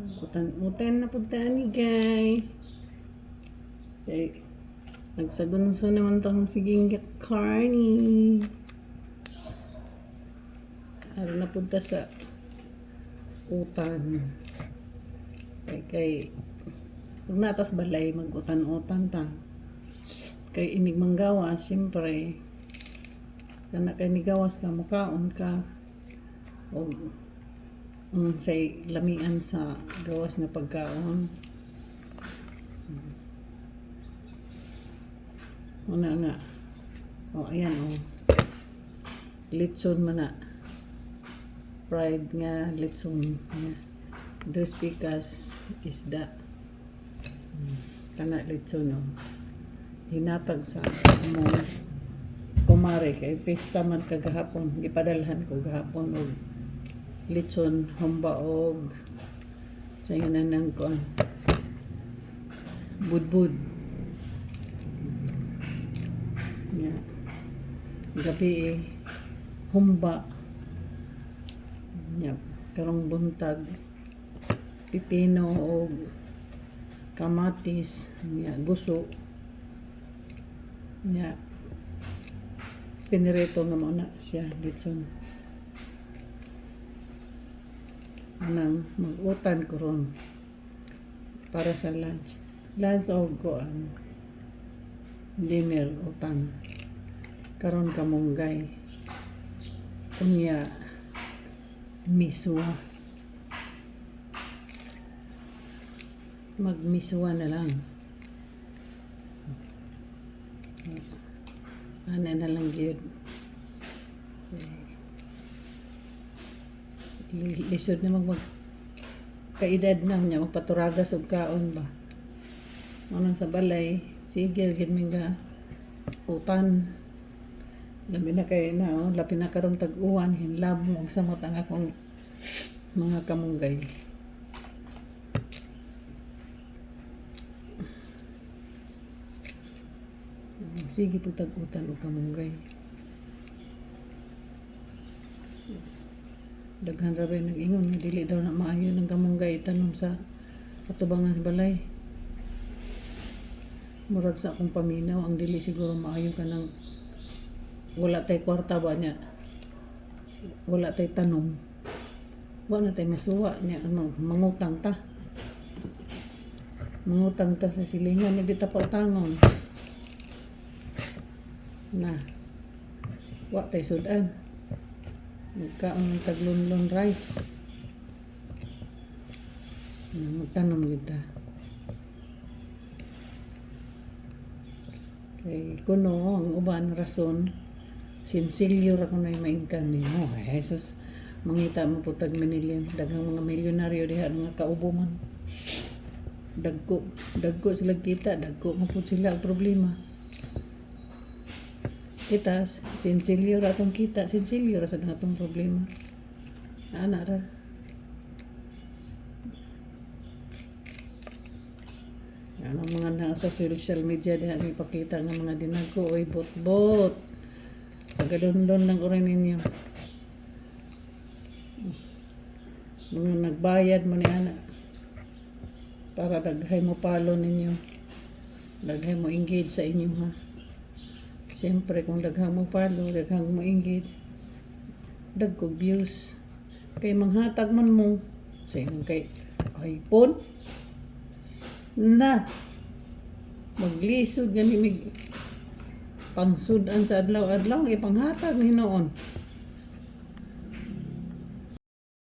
Utan na punta ni guys. Okay. Nagsagunso naman tong siging Carney. Ano na punta sa utan. Kay kung natas balay mag-utan-utan ta. Kay inig manggawas, siyempre kana kay nigawas ka mukaon ka o say lamian sa gawas na pagkaon. Una nga. O ayan o. Litson man na. Fried nga litson nga. Drispikas isda. Kana litson o. Hinatag sa mo kumare kay pesta man kagahapon. Gipadalhan ko gahapon og litson humbaog sa nganan ng kon budbud. Yeah. Gabi humba. Yeah. Karong buntag pipino o kamatis, yeah. Guso. Yeah. Pinirito nga muna siya litson. Anang mag-utan ko ron para sa lunch. Lunch o ko ang dinner utan. Karon kamunggay. Unya miswa. Magmiswa na lang. Ana na lang yun. Lisod na kaedad na niya magpaturagas og kaon ba. Anong sa balay, sige gid minga utan. Labi na kay na labi na karon tag-uwan hinlab mo sa matang akong mga kamunggay. Sige po tag-utan o kamunggay. Daghan ra rin nag-ingon na dili daw na maayo ng kamunggay tanom sa katubangan balay. Murag sa akong paminaw ang dili siguro maayo ka ng wala tay kwarta ba niya, wala tay tanom, wala tay masuwa niya ano mangutang ta sa silingan ni dita pautangon na wa tay sudan magkaon ng taglunlon rice magtanom kita kay kuno ang uban rason sinsilyo ra kuno maingkan nimo. Jesus, mangita mo putag minilyon daghang mga milyonaryo diha nga kaubo man. Dagko sila kita, dagko mo pud sila ang problema. Kita sinsilyo ra tong kita, sinsilyo ra sa atong problema. Ana ra. Ano mga nasa social media diha ipakita nga mga dinagko oy bot-bot. Pagadondon lang oray ninyo. Mga nagbayad mo ni ana para daghay mo palo ninyo. Daghay mo engage sa inyo ha. Siyempre kung daghang mo follow, daghang mo engage, dagkog views. Kay manghatag man mo sa inang kay iPhone na maglisod gani mig pangsudan sa adlaw-adlaw ipanghatag ni noon.